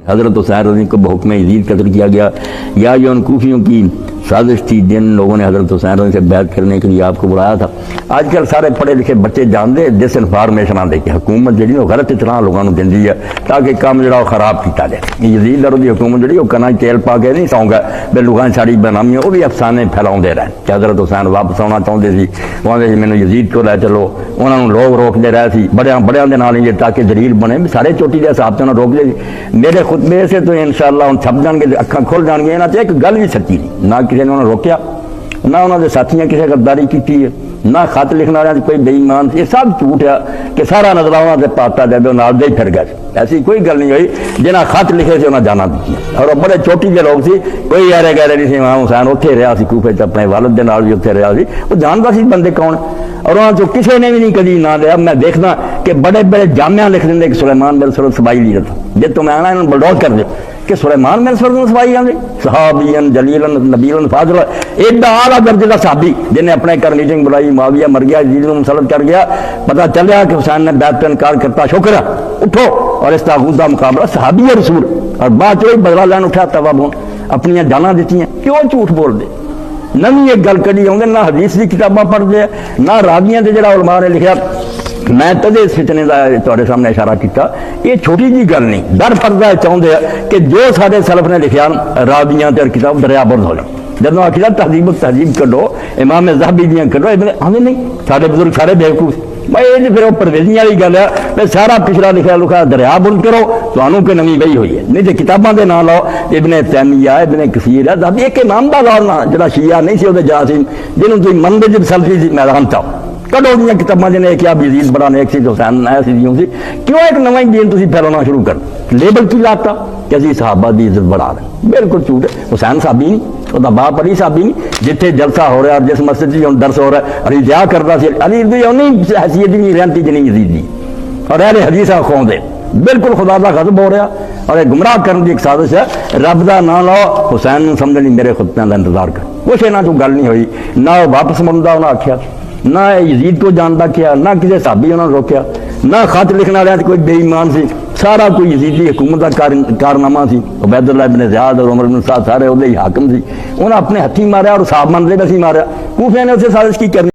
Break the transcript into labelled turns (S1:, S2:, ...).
S1: हज़रत हुसैन रज़ी को हुक्म यज़ीद कत्ल किया गया। या जो उन कूफियों की साजिश थी जिन लोगों ने हज़रत हुसैन रज़ी से बैत करने के लिए आपको बुलाया था। आजकल सारे पढ़े लिखे बच्चे जानते डिस इन्फॉर्मेशन देखिए हुकूमत जी गलत इतला लोगों को दी है ताकि काम जो खराब किया जाए। यज़ीद रज़ी हुकूमत जी कना तेल पा के नहीं सौंगा भी लोगों साड़ी बनामी वो भी अफसाने फैलाते रहे कि हज़रत हुसैन वापस आना चाहते थे कहते मैंने यज़ीद को लै चलो उन्होंने लोग रोकते रहे थे बड़िया बड़िया के नाल ताकि दलील बने भी सारे चोटी के हिसाब से उन्होंने रोकते थे। मेरे खुतबे से तो इंशाअल्लाह हम छप जाएंगे अखा खुल जाएंगे इन्होंने तो एक गल भी सच्ची नहीं ना किसी ने उन्होंने रोकया ना उन्होंने साथियों किसी गद्दारी की है ना खत लिखने वाले कोई बेईमान ये सब झूठ है कि सारा नजला उन्होंने पाता जाए नाल दे फिर गए। ऐसी कोई गल नहीं हुई जिन्हें खत लिखे से उन्हें जाना दी और वो बड़े चोटी के लोग सी कोई यारे गहरे नहीं इमाम हुसैन उत्थे रहा कूफे च अपने वालद के नाल भी उत्थे रहा वो जानता सी बंदे कौन और वहां चो किसी ने भी नहीं कभी ना लिया। मैं देखना कि बड़े बड़े जामिया लिख देंगे कि सुलेमान बिन सुरत सबाई लीडर था जे तुम आना इन्होंने बलडोज कर दो कि सुलेमान बिन सुरत सबाई आगे सहाबीन जलीलन नबीलन फाजल एडा आला दर्जे का साहबी जिन्हें अपने घर मीटिंग बुलाई माविया मर गया यजीद को मुसलत कर गया पता चलिया कि हुसैन ने बैत का इनकार करता शुक्र उठो और इस तागूत का मुकाबला सहाबी रसूल और बाद चो बदला लैन उठा तवा बोन अपन जाना दी क्यों झूठ बोलते नवी एक गल कड़ी आते ना हदीस की किताबा पढ़ते ना रावियां से जो उलमा ने लिखा। मैं तदे इस फितने का तुहाडे सामने इशारा किया ये छोटी जी गल नहीं डर पड़ता चाहते कि जो साडे सलफ ने लिखा रावियां ते किताब दरियाबंद हो जाए जब आखिर तहजीब तहजीब कढो इमाम ज़हबी दियां कढो आंदे नहीं साडे बुजुर्ग सारे बेवकूफ भाई ये फिर परवेजियां वाली गल है भाई सारा पिछला लिखा लुखा दरिया बुंद करो तो कोई नवी बही हुई है नहीं तो किताबों के नाम लो इबने तैमिया इबने कसीर है दस एक इमाम का लॉ ना जो शिया नहीं सी जा सी जिन्होंने तुम मनते जब सल्फी सी मैदान चाओ कदों दी किताबा जिन्हें क्या यजीद बड़ा नेक सी हुसैन ऐसी दी क्यों एक नवा दीन तुम फैलाना शुरू कर लेबल की लाता कि असी सहाबा की इज्जत बढ़ा रहे बिल्कुल झूठ है। हुसैन साहबी नहीं वह बाप अली साहबी नहीं जिथे जलसा हो रहा जिस मस्जिद से हम दर्स हो रहा है अली क्या करता सी अली उन्नी हैसीयत नहीं रहती जिन्नी यजीद दी और अहले हदीस खुआते बिल्कुल खुदा का खत्म हो रहा और यह गुमराह करने की एक साजिश है। रब का ना लो हुसैन समझनी मेरे खुतबियां का इंतजार कर कुछ इन्हों को गल नहीं हुई ना वापस मुड़दा उन्हें आख्या ना यजीद को जानता किया ना किसी साहबी उन्होंने रोकया ना खत लिखने वाले कोई बेईमान सी सारा कोई यजीदी हुकूमत का कारनामा सी उबैदुल्लाह इब्न ज़ियाद और उमर इब्न साद सारे उहदे ही हाकिम सी उन्हें अपने हथी मारिया और साहब मनदे भी मारिया कूफे ने उसे साजिश की करनी।